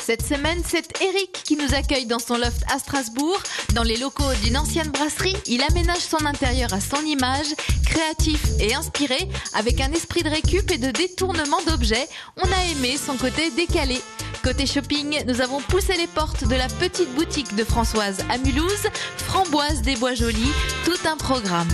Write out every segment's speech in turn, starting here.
Cette semaine, c'est Eric qui nous accueille dans son loft à Strasbourg. Dans les locaux d'une ancienne brasserie, il aménage son intérieur à son image, créatif et inspiré, avec un esprit de récup et de détournement d'objets. On a aimé son côté décalé. Côté shopping, nous avons poussé les portes de la petite boutique de Françoise à Mulhouse, Framboise des Bois Jolis, tout un programme.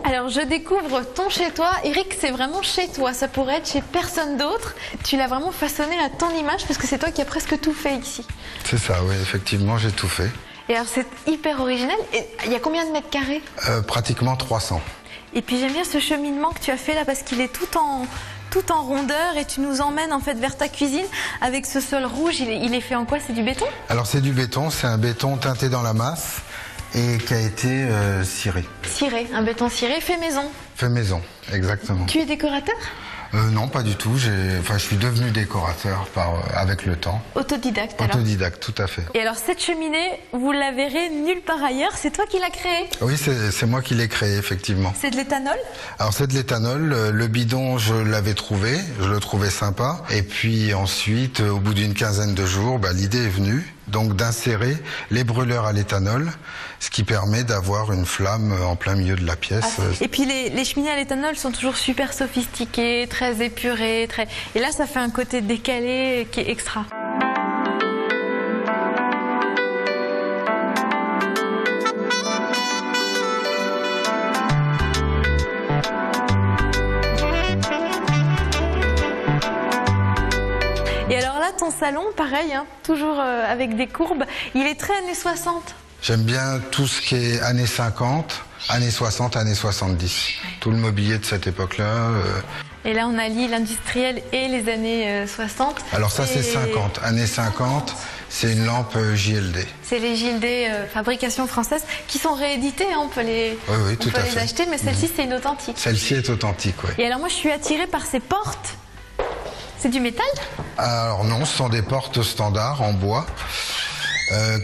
Alors je découvre ton chez toi. Eric, c'est vraiment chez toi, ça pourrait être chez personne d'autre. Tu l'as vraiment façonné à ton image parce que c'est toi qui as presque tout fait ici. C'est ça, oui, effectivement, j'ai tout fait. Et alors c'est hyper original. Et il y a combien de mètres carrés? Pratiquement 300. Et puis j'aime bien ce cheminement que tu as fait là parce qu'il est tout en rondeur et tu nous emmènes en fait vers ta cuisine avec ce sol rouge. Il est fait en quoi? C'est du béton? Alors c'est du béton, c'est un béton teinté dans la masse et qui a été ciré. Ciré, un béton ciré fait maison. Fait maison, exactement. Tu es décorateur? Non, pas du tout. Je suis devenu décorateur avec le temps. Autodidacte alors? Autodidacte, tout à fait. Et alors cette cheminée, vous la verrez nulle part ailleurs, c'est toi qui l'as créée? Oui, c'est moi qui l'ai créée, effectivement. C'est de l'éthanol? Alors c'est de l'éthanol. Le bidon, je l'avais trouvé, je le trouvais sympa. Et puis ensuite, au bout d'une quinzaine de jours, l'idée est venue. Donc d'insérer les brûleurs à l'éthanol, ce qui permet d'avoir une flamme en plein milieu de la pièce. Et puis les cheminées à l'éthanol sont toujours super sophistiquées, très épurées, et là ça fait un côté décalé qui est extra. Et alors là, ton salon, pareil, toujours avec des courbes, il est très années 60. J'aime bien tout ce qui est années 50, années 60, années 70. Tout le mobilier de cette époque-là. Et là, on allie l'industriel et les années 60. Alors ça, c'est 50. Années 50, c'est une lampe JLD. C'est les JLD fabrication française qui sont rééditées, on peut les, acheter, mais celle-ci, c'est une authentique. Celle-ci est authentique, oui. Et alors moi, je suis attirée par ces portes. C'est du métal? Alors non, ce sont des portes standards en bois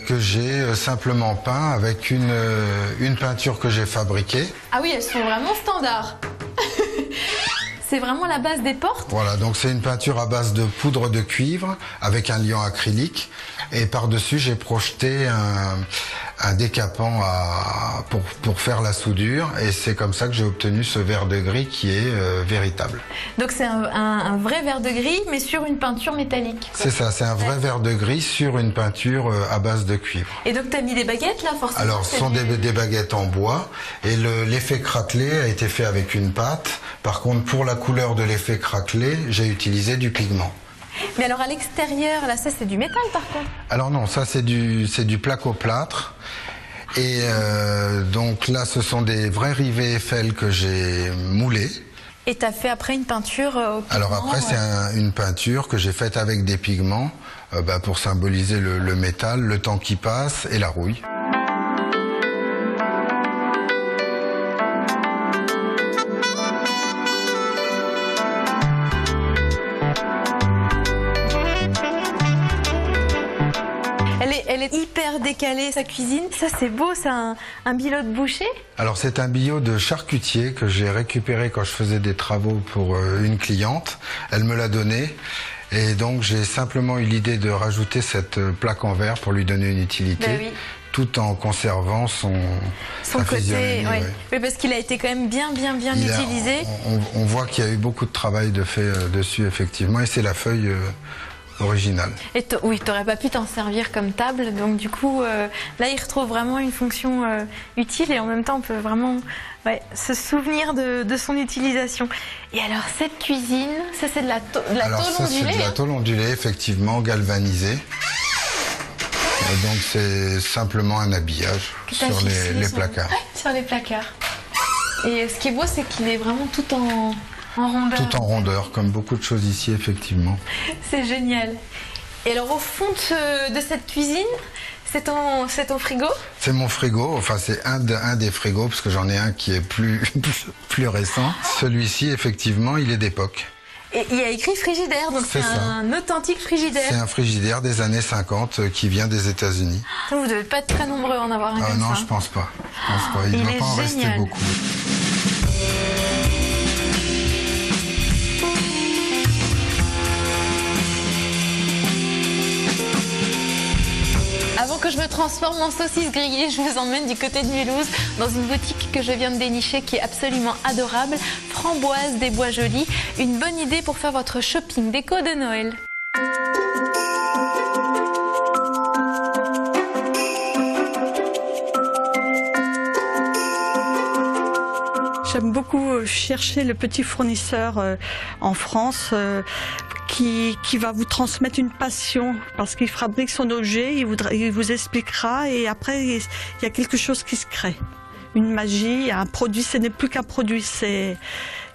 que j'ai simplement peint avec une peinture que j'ai fabriquée. Ah oui, elles sont vraiment standards. C'est vraiment la base des portes? Voilà, donc c'est une peinture à base de poudre de cuivre avec un liant acrylique. Et par-dessus, j'ai projeté un décapant pour faire la soudure. Et c'est comme ça que j'ai obtenu ce verre de gris qui est véritable. Donc c'est un vrai verre de gris, mais sur une peinture métallique. C'est ça, c'est un vrai verre de gris sur une peinture à base de cuivre. Et donc tu as mis des baguettes là, forcément? Alors ce sont des baguettes en bois. Et l'effet craquelé a été fait avec une pâte. Par contre, pour la couleur de l'effet craquelé, j'ai utilisé du pigment. Mais alors à l'extérieur, là, ça c'est du métal par contre? Alors non, ça c'est du placo-plâtre. Et donc là, ce sont des vrais rivets Eiffel que j'ai moulés. Et tu as fait après une peinture au pigment? Alors après, c'est une peinture que j'ai faite avec des pigments pour symboliser le métal, le temps qui passe et la rouille. Elle est hyper décalée, sa cuisine. Ça, c'est beau, c'est un bilot de boucher? Alors, c'est un bilot de charcutier que j'ai récupéré quand je faisais des travaux pour une cliente. Elle me l'a donné. Et donc, j'ai simplement eu l'idée de rajouter cette plaque en verre pour lui donner une utilité. Oui. Tout en conservant sa côté, oui, parce qu'il a été quand même bien utilisé. On voit qu'il y a eu beaucoup de travail de fait dessus, effectivement. Et c'est la feuille original. Et oui, tu n'aurais pas pu t'en servir comme table, donc du coup, là, il retrouve vraiment une fonction utile et en même temps, on peut vraiment se souvenir de son utilisation. Et alors, cette cuisine, ça c'est de la tôle ondulée? Alors ça, c'est de la tôle ondulée, effectivement, galvanisée. Donc, c'est simplement un habillage sur les placards. Sur les placards. Et ce qui est beau, c'est qu'il est vraiment tout en rondeur. Tout en rondeur, comme beaucoup de choses ici, effectivement. C'est génial. Et alors, au fond de cette cuisine, c'est ton frigo? C'est mon frigo, enfin c'est un des frigos, parce que j'en ai un qui est plus récent. Celui-ci, effectivement, il est d'époque. Et il y a écrit frigidaire, donc c'est un authentique frigidaire. C'est un frigidaire des années 50 qui vient des États-Unis. Vous ne devez pas être très nombreux à en avoir un comme ça. Non, je pense pas. Il ne doit pas en rester beaucoup. Avant que je me transforme en saucisse grillée, je vous emmène du côté de Mulhouse dans une boutique que je viens de dénicher qui est absolument adorable. Framboise des Bois Jolis, une bonne idée pour faire votre shopping déco de Noël. J'aime beaucoup chercher le petit fournisseur en France qui va vous transmettre une passion parce qu'il fabrique son objet, il vous expliquera et après il y a quelque chose qui se crée. Une magie, un produit, ce n'est plus qu'un produit, il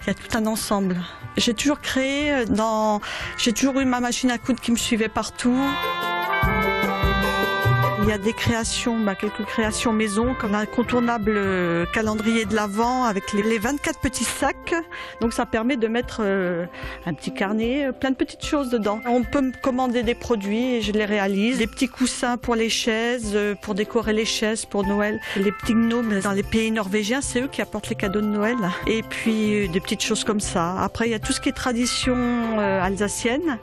y a tout un ensemble. J'ai toujours j'ai toujours eu ma machine à coudre qui me suivait partout. Il y a des créations, quelques créations maison, comme l'incontournable calendrier de l'Avent avec les 24 petits sacs. Donc ça permet de mettre un petit carnet, plein de petites choses dedans. On peut me commander des produits et je les réalise. Des petits coussins pour les chaises, pour décorer les chaises pour Noël. Les petits gnomes dans les pays norvégiens, c'est eux qui apportent les cadeaux de Noël. Et puis des petites choses comme ça. Après, il y a tout ce qui est tradition alsacienne.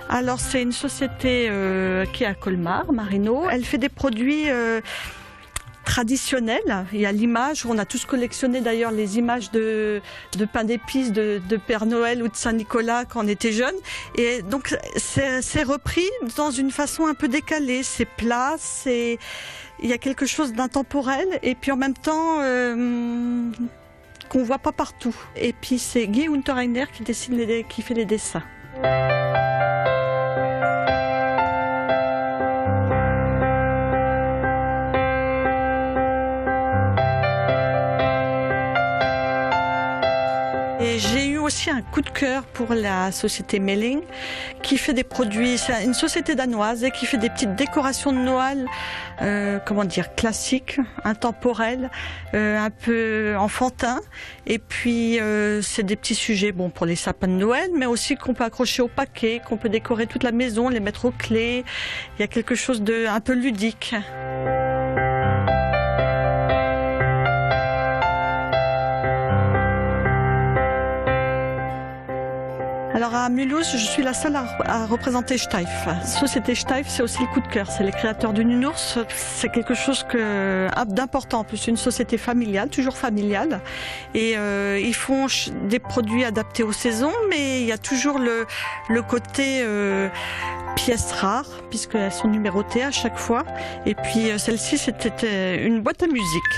Alors c'est une société qui est à Colmar, Marino. Elle fait des produits traditionnels. Il y a l'image, on a tous collectionné d'ailleurs les images de pain d'épices de Père Noël ou de Saint-Nicolas quand on était jeune. Et donc c'est repris dans une façon un peu décalée. C'est plat, il y a quelque chose d'intemporel et puis en même temps qu'on voit pas partout. Et puis c'est Guy Unterreiner qui fait les dessins. Et j'ai eu aussi un coup de cœur pour la société Melling qui fait des produits, c'est une société danoise et qui fait des petites décorations de Noël, classiques, intemporelles, un peu enfantins. Et puis c'est des petits sujets pour les sapins de Noël, mais aussi qu'on peut accrocher au paquet, qu'on peut décorer toute la maison, les mettre aux clés. Il y a quelque chose de un peu ludique. Alors à Mulhouse, je suis la seule à représenter Steiff. Société Steiff, c'est aussi le coup de cœur. C'est les créateurs du Nounours. C'est quelque chose d'important. En plus, c'est une société familiale, toujours familiale. Et ils font des produits adaptés aux saisons, mais il y a toujours le côté pièces rares, puisqu'elles sont numérotées à chaque fois. Et puis celle-ci, c'était une boîte à musique.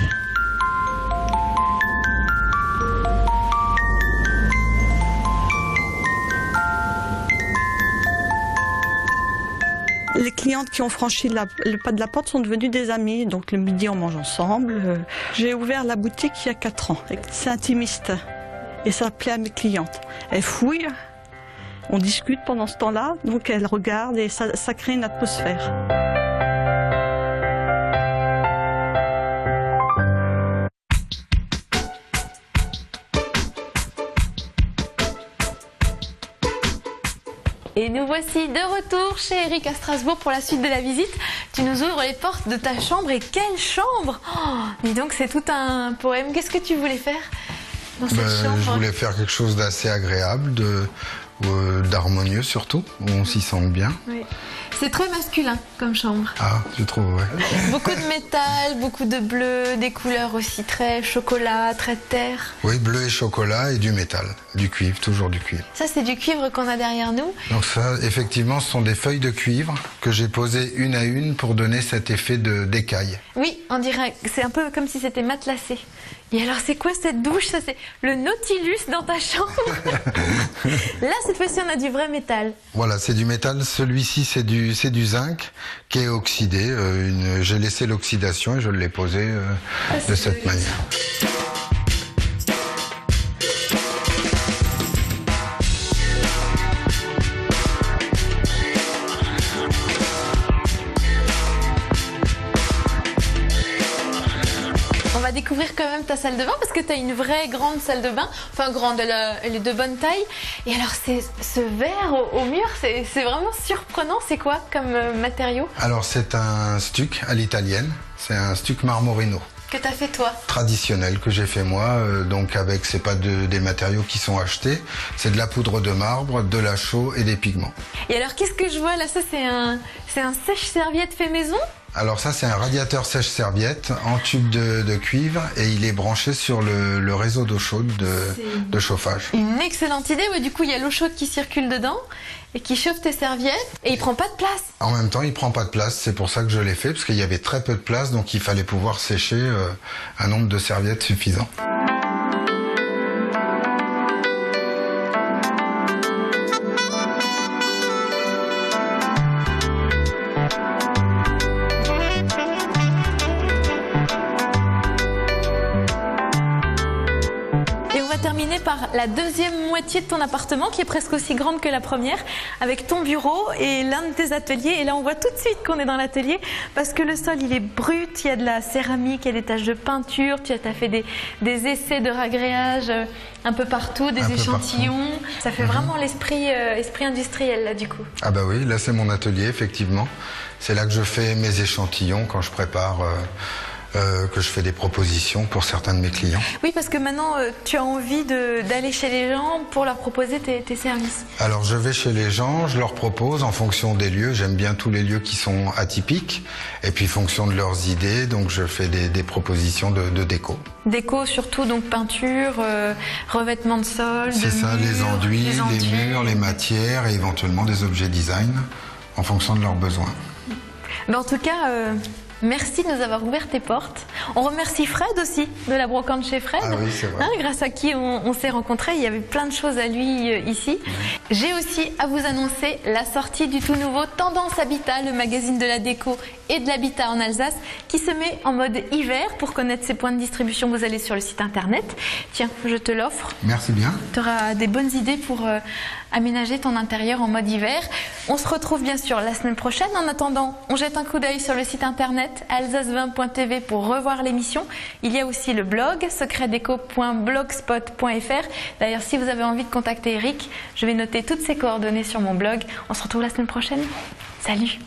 Les clientes qui ont franchi le pas de la porte sont devenues des amies. Donc le midi, on mange ensemble. J'ai ouvert la boutique il y a 4 ans. C'est intimiste. Et ça plaît à mes clientes. Elles fouillent, on discute pendant ce temps-là. Donc elles regardent et ça crée une atmosphère. Et nous voici de retour chez Eric à Strasbourg pour la suite de la visite. Tu nous ouvres les portes de ta chambre et quelle chambre! Dis donc, c'est tout un poème. Qu'est-ce que tu voulais faire dans cette chambre? Je voulais faire quelque chose d'assez agréable, d'harmonieux surtout, où on s'y sent bien. Oui. C'est très masculin comme chambre. Ah, je trouve, ouais. Beaucoup de métal, beaucoup de bleu, des couleurs aussi très chocolat, très terre. Oui, bleu et chocolat et du métal, du cuivre, toujours du cuivre. Ça, c'est du cuivre qu'on a derrière nous. Donc ça, effectivement, ce sont des feuilles de cuivre que j'ai posées une à une pour donner cet effet d'écaille. Oui, on dirait, c'est un peu comme si c'était matelassé. Et alors, c'est quoi cette douche? Ça, c'est le Nautilus dans ta chambre. Là, cette fois-ci, on a du vrai métal. Voilà, c'est du métal. Celui-ci, c'est du zinc qui est oxydé. J'ai laissé l'oxydation et je l'ai posé de cette manière. On va découvrir quand même ta salle de bain parce que tu as une vraie grande salle de bain, enfin grande, elle est de bonne taille. Et alors ce verre au mur, c'est vraiment surprenant. C'est quoi comme matériau? Alors c'est un stuc à l'italienne, c'est un stuc marmorino. Que t'as fait toi? Traditionnel que j'ai fait moi, donc avec, c'est pas des matériaux qui sont achetés, c'est de la poudre de marbre, de la chaux et des pigments. Et alors qu'est-ce que je vois là? Ça c'est un sèche-serviette fait maison? Alors ça, c'est un radiateur sèche-serviette en tube de cuivre et il est branché sur le réseau d'eau chaude de chauffage. Une excellente idée, ouais, du coup il y a l'eau chaude qui circule dedans et qui chauffe tes serviettes et il prend pas de place. En même temps, il prend pas de place, c'est pour ça que je l'ai fait, parce qu'il y avait très peu de place, donc il fallait pouvoir sécher un nombre de serviettes suffisant. Terminé par la deuxième moitié de ton appartement qui est presque aussi grande que la première, avec ton bureau et l'un de tes ateliers. Et là on voit tout de suite qu'on est dans l'atelier parce que le sol il est brut, il y a de la céramique, il y a des taches de peinture, tu as fait des essais de ragréage un peu partout, des échantillons. Ça fait vraiment l'esprit industriel là du coup. Ah bah oui, là c'est mon atelier effectivement. C'est là que je fais mes échantillons quand je prépare... que je fais des propositions pour certains de mes clients. Oui, parce que maintenant, tu as envie d'aller chez les gens pour leur proposer tes services. Alors, je vais chez les gens, je leur propose en fonction des lieux. J'aime bien tous les lieux qui sont atypiques. Et puis, en fonction de leurs idées, donc je fais des propositions de déco. Déco surtout, donc peinture, revêtement de sol, c'est ça, les enduits, les murs, les matières et éventuellement des objets design en fonction de leurs besoins. Mais en tout cas... merci de nous avoir ouvert tes portes. On remercie Fred aussi, de la brocante chez Fred, ah oui, c'est vrai. Grâce à qui on s'est rencontrés. Il y avait plein de choses à lui ici. Oui. J'ai aussi à vous annoncer la sortie du tout nouveau Tendance Habitat, le magazine de la déco et de l'habitat en Alsace, qui se met en mode hiver. Pour connaître ses points de distribution, vous allez sur le site internet. Tiens, je te l'offre. Merci bien. Tu auras des bonnes idées pour aménager ton intérieur en mode hiver. On se retrouve bien sûr la semaine prochaine. En attendant, on jette un coup d'œil sur le site internet alsace20.tv pour revoir l'émission. Il y a aussi le blog secretdeco.blogspot.fr. D'ailleurs, si vous avez envie de contacter Eric, je vais noter toutes ses coordonnées sur mon blog. On se retrouve la semaine prochaine. Salut!